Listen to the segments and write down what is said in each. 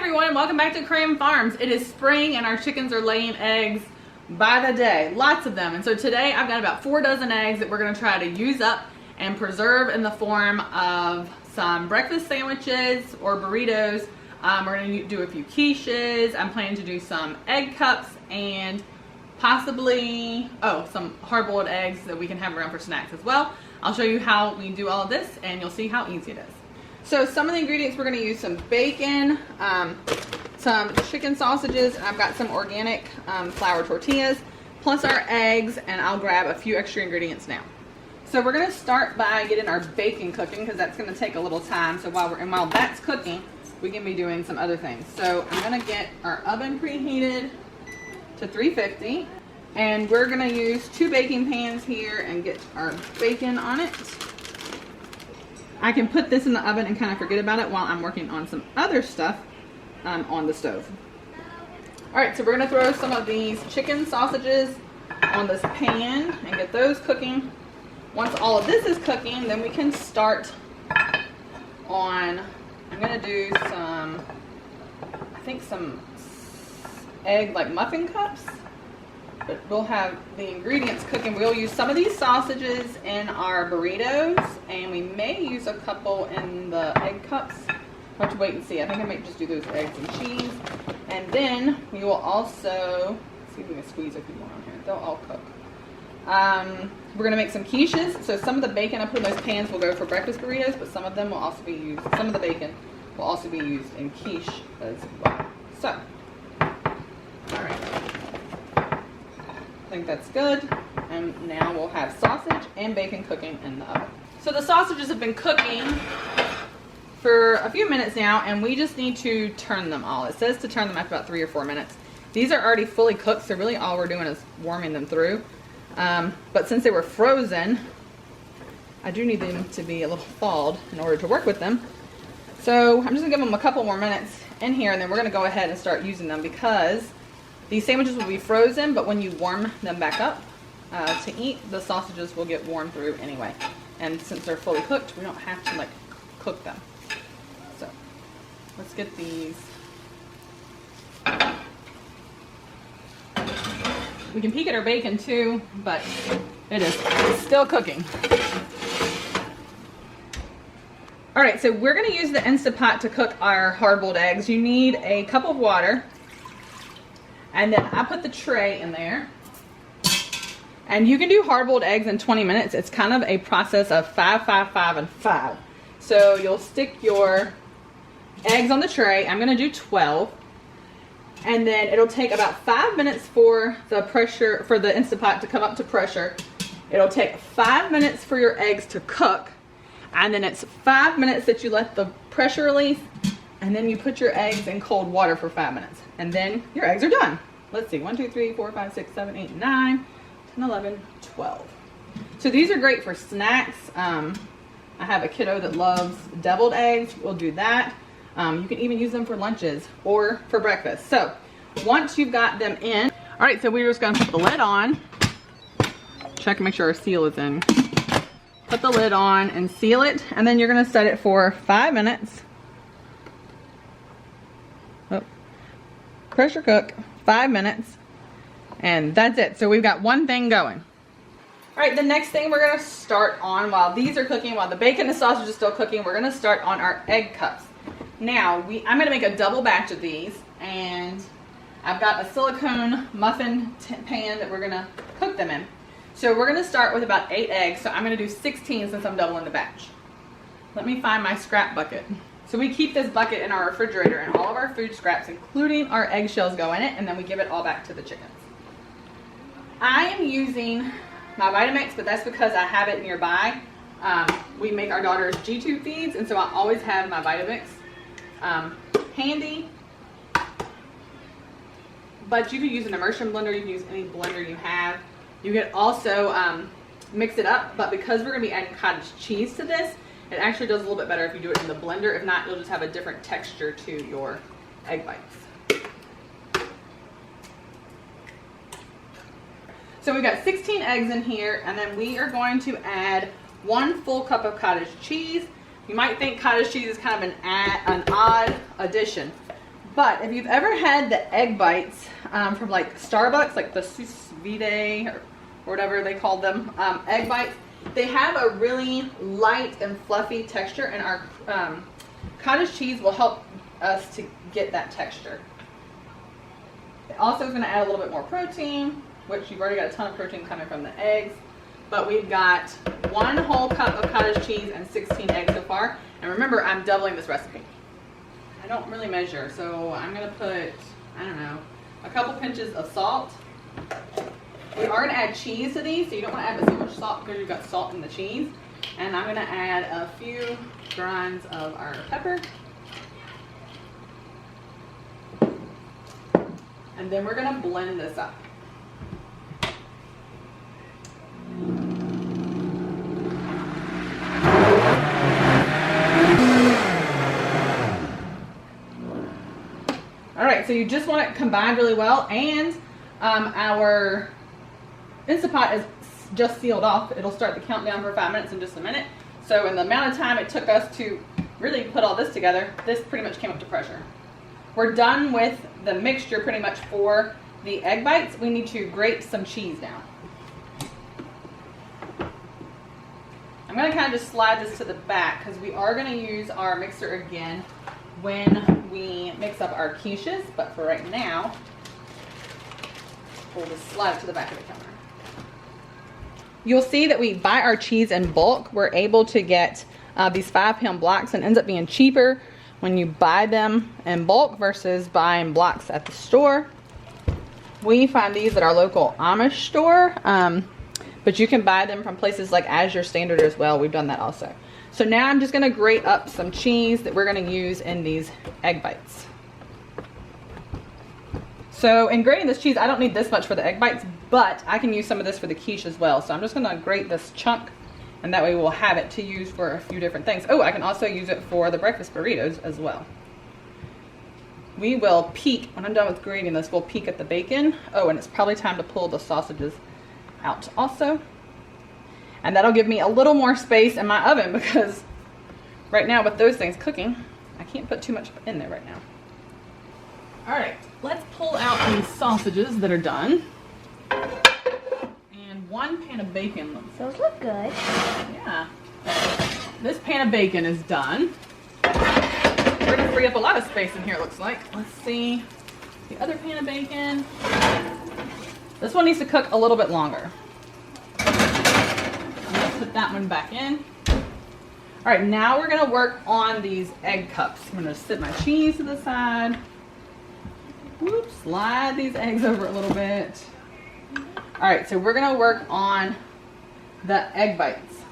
everyone, welcome back to Cram Farms. It is spring and our chickens are laying eggs by the day, lots of them. And so today I've got about 4 dozen eggs that we're going to try to use up and preserve in the form of some breakfast sandwiches or burritos. We're going to do a few quiches. I'm planning to do some egg cups and possibly, some hard-boiled eggs that we can have around for snacks as well. I'll show you how we do all of this and you'll see how easy it is. So some of the ingredients, we're going to use some bacon, some chicken sausages, and I've got some organic flour tortillas, plus our eggs, and I'll grab a few extra ingredients now. So we're going to start by getting our bacon cooking because that's going to take a little time. So while that's cooking, we can be doing some other things. So I'm going to get our oven preheated to 350, and we're going to use 2 baking pans here and get our bacon on it. I can put this in the oven and kind of forget about it while I'm working on some other stuff on the stove. Alright, so we're going to throw some of these chicken sausages on this pan and get those cooking. Once all of this is cooking, then we can start on, I'm going to do some egg like muffin cups. But we'll have the ingredients cooking. We'll use some of these sausages in our burritos, and we may use a couple in the egg cups. I'll have to wait and see. I think I might just do those eggs and cheese. And then we will also, see if we can squeeze a few more on here. They'll all cook. We're going to make some quiches. So some of the bacon I put in those pans will go for breakfast burritos, but some of them will also be used, some of the bacon will also be used in quiche as well. So, alright. I think that's good, and now we'll have sausage and bacon cooking in the oven. So the sausages have been cooking for a few minutes now, and we just need to turn them all. It says to turn them after about 3 or 4 minutes. These are already fully cooked, so really all we're doing is warming them through. But since they were frozen, I do need them to be a little thawed in order to work with them. So I'm just gonna give them a couple more minutes in here, and then we're gonna go ahead and start using them because these sandwiches will be frozen, but when you warm them back up to eat, the sausages will get warmed through anyway. And since they're fully cooked, we don't have to cook them. So let's get these. We can peek at our bacon too, but it's still cooking. All right, so we're gonna use the Instant Pot to cook our hard-boiled eggs. You need a cup of water. And then I put the tray in there. And you can do hard-boiled eggs in 20 minutes. It's kind of a process of 5, 5, 5, and 5. So you'll stick your eggs on the tray. I'm going to do 12. And then it'll take about 5 minutes for the pressure, for the Instant Pot to come up to pressure. It'll take 5 minutes for your eggs to cook. And then it's 5 minutes that you let the pressure release. And then you put your eggs in cold water for 5 minutes. And then your eggs are done. Let's see, 1, 2, 3, 4, 5, 6, 7, 8, 9, 10, 11, 12. So these are great for snacks. I have a kiddo that loves deviled eggs. We'll do that. You can even use them for lunches or for breakfast. So once you've got them in, all right, so we're just gonna put the lid on. Check and make sure our seal is in. Put the lid on and seal it. And then you're gonna set it for 5 minutes. Pressure cook, 5 minutes, and that's it. So we've got one thing going. All right, the next thing we're gonna start on while these are cooking, while the bacon and sausage is still cooking, we're gonna start on our egg cups. Now, I'm gonna make a double batch of these, and I've got a silicone muffin pan that we're gonna cook them in. So we're gonna start with about 8 eggs, so I'm gonna do 16 since I'm doubling the batch. Let me find my scrap bucket. So we keep this bucket in our refrigerator, and all of our food scraps, including our eggshells, go in it, and then we give it all back to the chickens. I am using my Vitamix, but that's because I have it nearby. We make our daughters G-tube feeds, and so I always have my Vitamix handy. But you can use an immersion blender, you can use any blender you have. You can also mix it up, but because we're going to be adding cottage cheese to this, it actually does a little bit better if you do it in the blender. If not, you'll just have a different texture to your egg bites. So we've got 16 eggs in here, and then we are going to add 1 full cup of cottage cheese. You might think cottage cheese is kind of an odd addition, But if you've ever had the egg bites from like Starbucks, like the sous vide or whatever they call them, egg bites, they have a really light and fluffy texture, and our cottage cheese will help us to get that texture. It also is going to add a little bit more protein, which you've already got a ton of protein coming from the eggs. But we've got 1 whole cup of cottage cheese and 16 eggs so far. And remember, I'm doubling this recipe. I don't really measure, so I'm going to put, I don't know, a couple pinches of salt. We are going to add cheese to these, so you don't want to add so much salt because you've got salt in the cheese. And I'm going to add a few grinds of our pepper. And then we're going to blend this up. All right, so you just want it combined really well, and our Instant Pot is just sealed off. It'll start the countdown for 5 minutes in just a minute. So in the amount of time it took us to really put all this together, this pretty much came up to pressure. We're done with the mixture pretty much for the egg bites. We need to grate some cheese down. I'm going to kind of just slide this to the back because we are going to use our mixer again when we mix up our quiches, but for right now, we'll just slide it to the back of the counter. You'll see that we buy our cheese in bulk. We're able to get these 5-pound blocks, and it ends up being cheaper when you buy them in bulk versus buying blocks at the store. We find these at our local Amish store, but you can buy them from places like Azure Standard as well. We've done that also. So now I'm just going to grate up some cheese that we're going to use in these egg bites. So in grating this cheese, I don't need this much for the egg bites, but I can use some of this for the quiche as well. So I'm just going to grate this chunk, and that way we'll have it to use for a few different things. Oh, I can also use it for the breakfast burritos as well. We will peek, when I'm done with grating this, we'll peek at the bacon. Oh, and it's probably time to pull the sausages out also. And that'll give me a little more space in my oven because right now with those things cooking, I can't put too much in there right now. All right, let's pull out these sausages that are done. And 1 pan of bacon. Those look good. Yeah. This pan of bacon is done. We're gonna free up a lot of space in here, it looks like. Let's see the other pan of bacon. This one needs to cook a little bit longer. I'm gonna put that one back in. All right, now we're gonna work on these egg cups. I'm gonna sit my cheese to the side. Whoops, slide these eggs over a little bit. All right, so we're gonna work on the egg bites.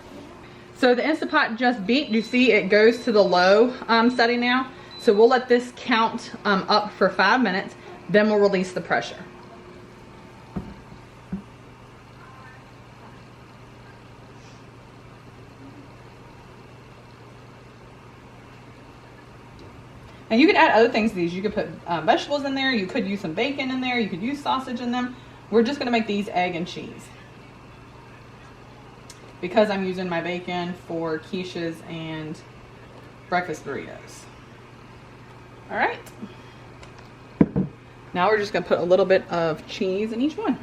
So the Instant Pot just beeped. You see it goes to the low setting now. So we'll let this count up for 5 minutes, then we'll release the pressure. And you could add other things to these. You could put vegetables in there. You could use some bacon in there. You could use sausage in them. We're just going to make these egg and cheese, because I'm using my bacon for quiches and breakfast burritos. All right. Now we're just going to put a little bit of cheese in each one.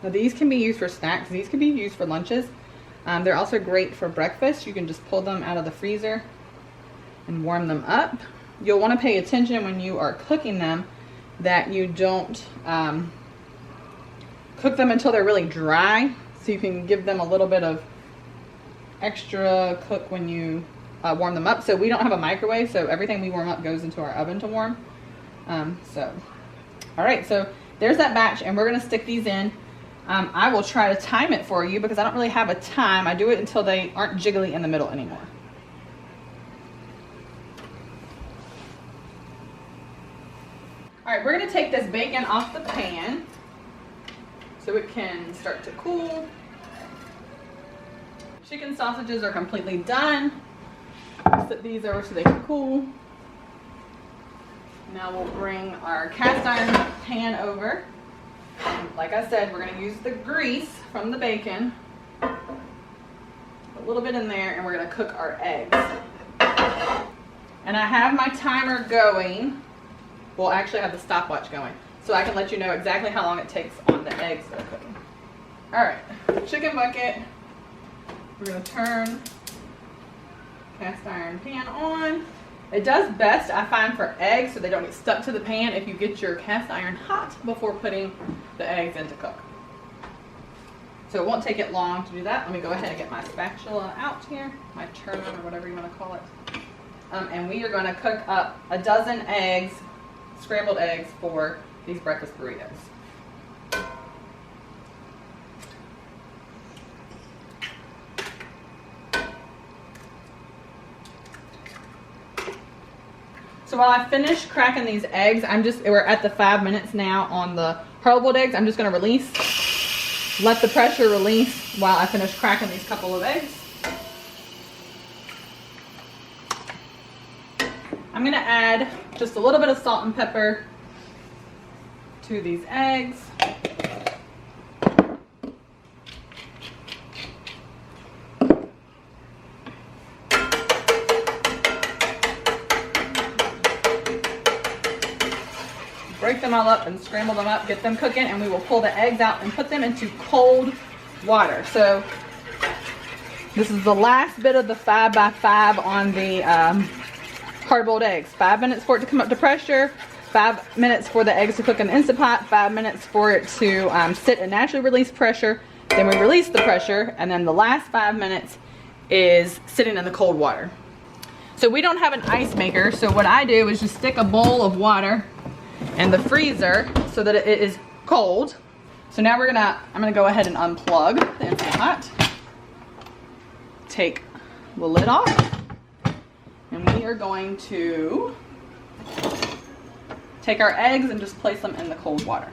Now these can be used for snacks. These can be used for lunches. They're also great for breakfast. You can just pull them out of the freezer and warm them up. You'll want to pay attention when you are cooking them that you don't cook them until they're really dry, so you can give them a little bit of extra cook when you warm them up. So we don't have a microwave, so everything we warm up goes into our oven to warm. All right, so there's that batch, and we're going to stick these in. I will try to time it for you because I don't really have a time. I do it until they aren't jiggly in the middle anymore. All right, we're going to take this bacon off the pan so it can start to cool. Chicken sausages are completely done. Set these over so they can cool. Now we'll bring our cast iron pan over. And like I said, we're going to use the grease from the bacon little bit in there, and we're gonna cook our eggs. And I have my timer going. Well, actually I have the stopwatch going, so I can let you know exactly how long it takes on the eggs that are cooking. All right, chicken bucket. We're gonna turn cast iron pan on. It does best, I find, for eggs so they don't get stuck to the pan if you get your cast iron hot before putting the eggs in to cook. So it won't take it long to do that. Let me go ahead and get my spatula out here, my churn or whatever you want to call it. And we are going to cook up a dozen eggs, scrambled eggs, for these breakfast burritos. So while I finish cracking these eggs, we're at the 5 minutes now on the hard-boiled eggs. I'm just going to let the pressure release while I finish cracking these couple of eggs. I'm going to add just a little bit of salt and pepper to these eggs. Break them all up and scramble them up, get them cooking, and we will pull the eggs out and put them into cold water. So this is the last bit of the 5 by 5 on the hard-boiled eggs. 5 minutes for it to come up to pressure, 5 minutes for the eggs to cook in the Instant Pot, 5 minutes for it to sit and naturally release pressure. Then we release the pressure, and then the last 5 minutes is sitting in the cold water. So we don't have an ice maker, so what I do is just stick a bowl of water in the freezer so that it is cold. So now I'm gonna go ahead and unplug the Instant Pot, take the lid off, and we are going to take our eggs and just place them in the cold water.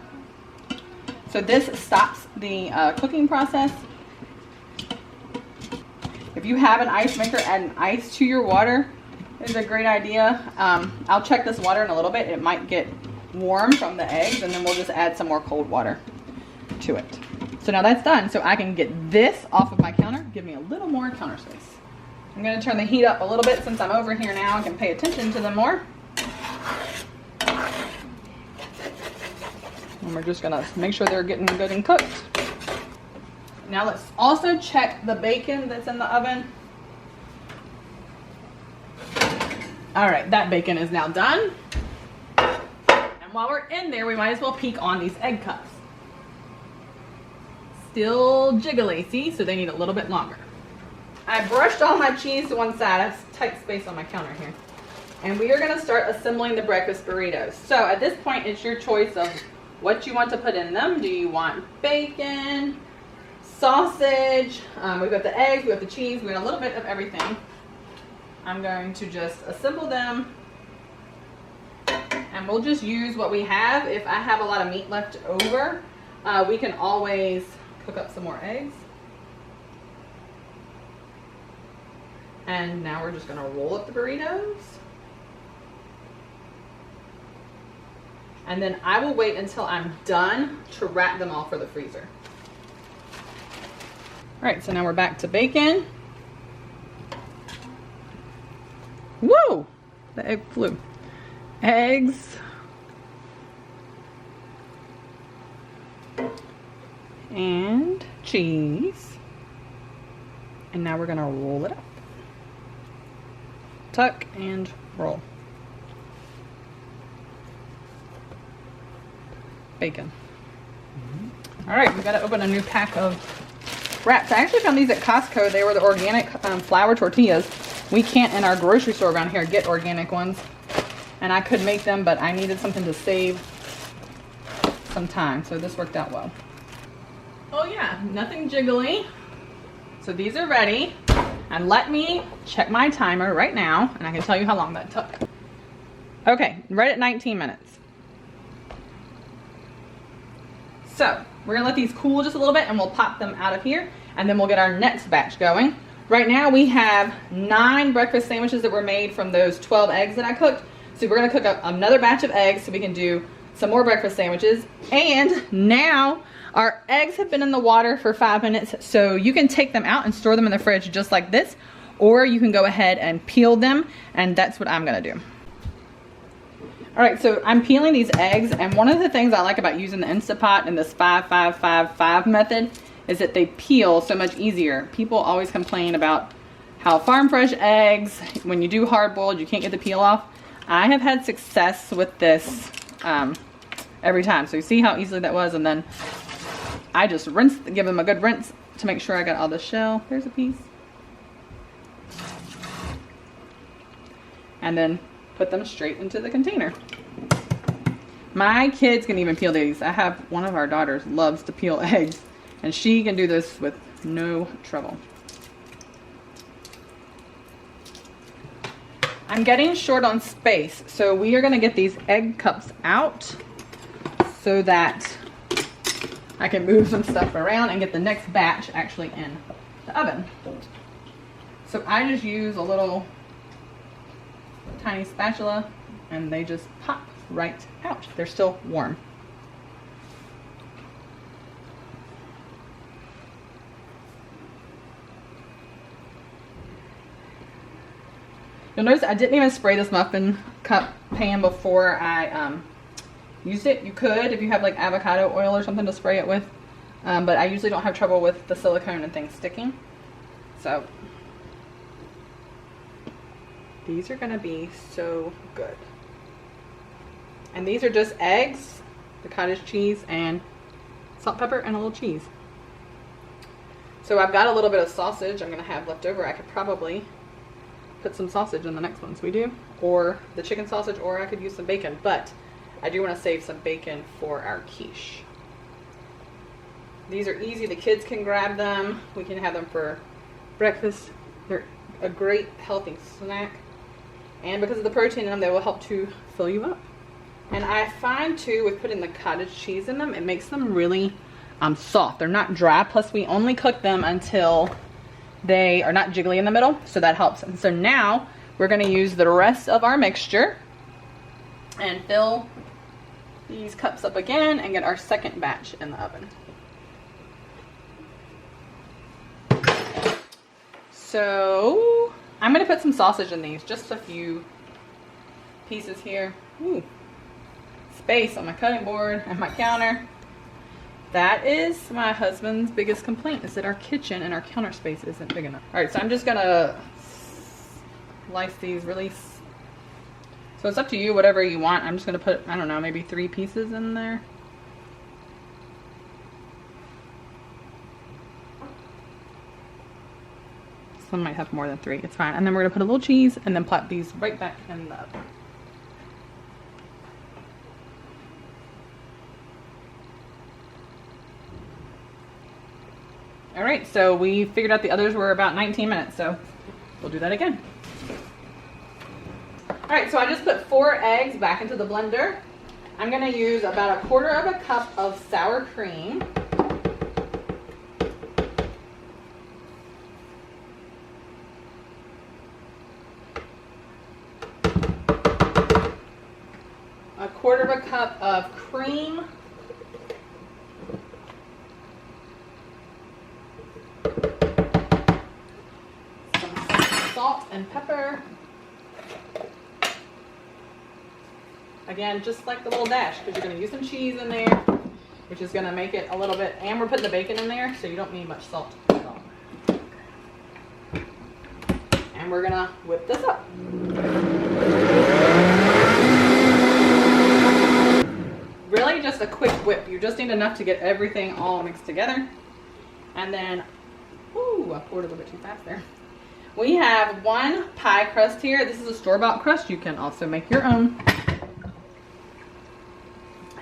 So this stops the cooking process. If you have an ice maker, adding ice to your water is a great idea. I'll check this water in a little bit. It might get warm from the eggs, and then we'll just add some more cold water to it. So now that's done. So I can get this off of my counter, give me a little more counter space. I'm going to turn the heat up a little bit since I'm over here now. I can pay attention to them more. And we're just going to make sure they're getting good and cooked. Now let's also check the bacon that's in the oven. All right, that bacon is now done. And while we're in there, we might as well peek on these egg cups. Still jiggly, see? So they need a little bit longer. I brushed all my cheese to one side. I have tight space on my counter here. And we are gonna start assembling the breakfast burritos. So at this point, it's your choice of what you want to put in them. Do you want bacon, sausage? We've got the eggs, we've got the cheese, we've got a little bit of everything. I'm going to just assemble them, and we'll just use what we have. If I have a lot of meat left over, we can always cook up some more eggs. And now we're just gonna roll up the burritos. And then I will wait until I'm done to wrap them all for the freezer. All right, so now we're back to bacon. Whoa, the egg flew. Eggs. And cheese. And now we're gonna roll it up. Tuck and roll. Bacon. All right, we gotta open a new pack of wraps. I actually found these at Costco. They were the organic flour tortillas. We can't in our grocery store around here get organic ones. And I could make them, but I needed something to save some time. So this worked out well. Oh yeah, nothing jiggly. So these are ready. And let me check my timer right now, and I can tell you how long that took. Okay, right at 19 minutes. So we're gonna let these cool just a little bit, and we'll pop them out of here, and then we'll get our next batch going. Right now we have 9 breakfast sandwiches that were made from those 12 eggs that I cooked. So we're gonna cook up another batch of eggs so we can do some more breakfast sandwiches. And now Our eggs have been in the water for 5 minutes, so you can take them out and store them in the fridge just like this, or you can go ahead and peel them, and that's what I'm gonna do. All right, so I'm peeling these eggs, and one of the things I like about using the Instant Pot and this 5-5-5-5 method is that they peel so much easier. People always complain about how farm fresh eggs, when you do hard boiled, you can't get the peel off. I have had success with this every time. So you see how easily that was, and then I just give them a good rinse to make sure I got all the shell. There's a piece. And then put them straight into the container. My kids can even peel these. I have one of our daughters loves to peel eggs, and she can do this with no trouble. I'm getting short on space, so we are gonna get these egg cups out so that I can move some stuff around and get the next batch actually in the oven. So I just use a little tiny spatula and they just pop right out. They're still warm. You'll notice I didn't even spray this muffin cup pan before I used it. You could if you have like avocado oil or something to spray it with, but I usually don't have trouble with the silicone and things sticking. So these are gonna be so good. And these are just eggs, the cottage cheese, and salt, pepper, and a little cheese. So I've got a little bit of sausage I'm gonna have left over. I could probably put some sausage in the next ones we do, or the chicken sausage, or I could use some bacon, but I do want to save some bacon for our quiche. These are easy. The kids can grab them. We can have them for breakfast. They're a great healthy snack, and because of the protein in them, they will help to fill you up. And I find too, with putting the cottage cheese in them, it makes them really soft. They're not dry, plus we only cook them until they are not jiggly in the middle, so that helps. And so now we're going to use the rest of our mixture and fill these cups up again and get our second batch in the oven. So I'm going to put some sausage in these, just a few pieces here. Ooh, space on my cutting board and my counter. That is my husband's biggest complaint, is that our kitchen and our counter space isn't big enough. All right, so I'm just gonna slice these really. So it's up to you, whatever you want. I'm just gonna put, I don't know, maybe 3 pieces in there. Some might have more than 3, it's fine. And then we're gonna put a little cheese and then plop these right back in the oven. All right, so we figured out the others were about 19 minutes, so we'll do that again. All right, so I just put 4 eggs back into the blender. I'm gonna use about 1/4 cup of sour cream. A 1/4 cup of cream. Salt and pepper. Again, just like the little dash, because you're going to use some cheese in there, which is going to make it a little bit, and we're putting the bacon in there, so you don't need much salt at all. And we're going to whip this up. Really just a quick whip. You just need enough to get everything all mixed together. And then, ooh, I poured a little bit too fast there. We have 1 pie crust here. This is a store-bought crust. You can also make your own.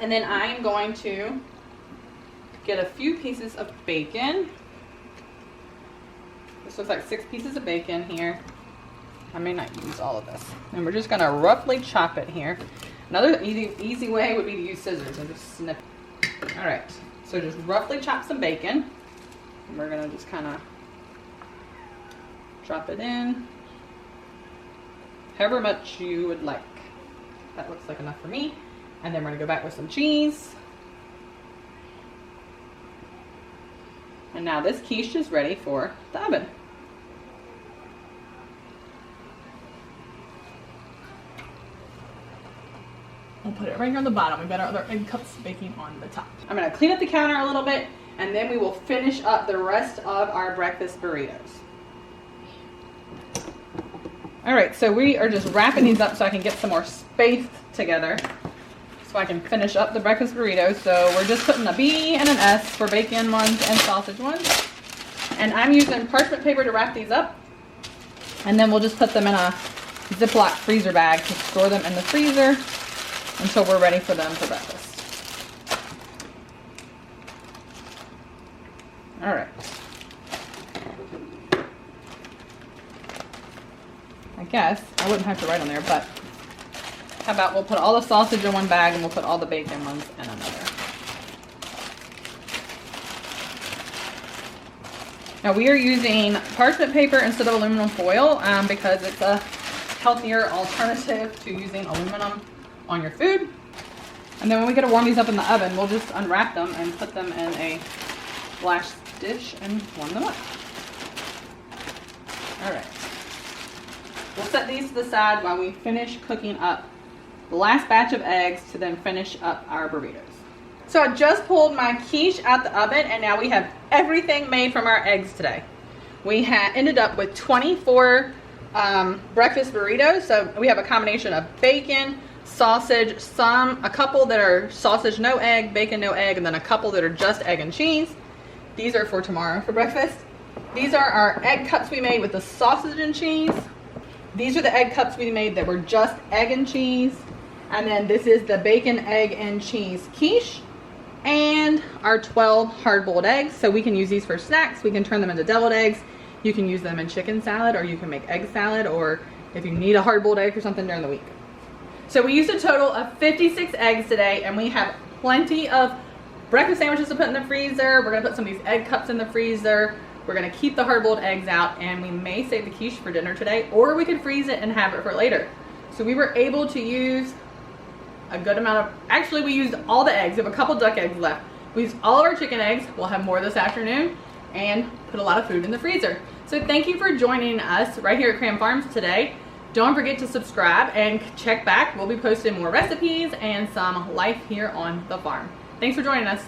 And then I am going to get a few pieces of bacon. This looks like 6 pieces of bacon here. I may not use all of this. And we're just gonna roughly chop it here. Another easy way would be to use scissors and just snip it. All right, so just roughly chop some bacon. And we're gonna just kind of drop it in, however much you would like. That looks like enough for me. And then we're gonna go back with some cheese. And now this quiche is ready for the oven. We'll put it right here on the bottom. We've got our other egg cups baking on the top. I'm gonna clean up the counter a little bit, and then we will finish up the rest of our breakfast burritos. All right, so we are just wrapping these up so I can get some more space together so I can finish up the breakfast burritos. So we're just putting a B and an S for bacon ones and sausage ones. And I'm using parchment paper to wrap these up. And then we'll just put them in a Ziploc freezer bag to store them in the freezer until we're ready for them for breakfast. All right. I guess I wouldn't have to write on there, but how about we'll put all the sausage in one bag and we'll put all the bacon ones in another. Now we are using parchment paper instead of aluminum foil because it's a healthier alternative to using aluminum on your food. And then when we get to warm these up in the oven, we'll just unwrap them and put them in a glass dish and warm them up. All right. We'll set these to the side while we finish cooking up the last batch of eggs to then finish up our burritos. So I just pulled my quiche out the oven, and now we have everything made from our eggs today. We ended up with 24 breakfast burritos. So we have a combination of bacon, sausage, a couple that are sausage no egg, bacon no egg, and then a couple that are just egg and cheese. These are for tomorrow for breakfast. These are our egg cups we made with the sausage and cheese. These are the egg cups we made that were just egg and cheese. And then this is the bacon, egg, and cheese quiche. And our 12 hard-boiled eggs. So we can use these for snacks. We can turn them into deviled eggs. You can use them in chicken salad, or you can make egg salad, or if you need a hard-boiled egg or something during the week. So we used a total of 56 eggs today, and we have plenty of breakfast sandwiches to put in the freezer. We're gonna put some of these egg cups in the freezer. We're gonna keep the hard-boiled eggs out, and we may save the quiche for dinner today, or we could freeze it and have it for later. So we were able to use a good amount of, actually we used all the eggs. We have a couple duck eggs left. We used all of our chicken eggs. We'll have more this afternoon, and put a lot of food in the freezer. So thank you for joining us right here at Cram Farms today. Don't forget to subscribe and check back. We'll be posting more recipes and some life here on the farm. Thanks for joining us.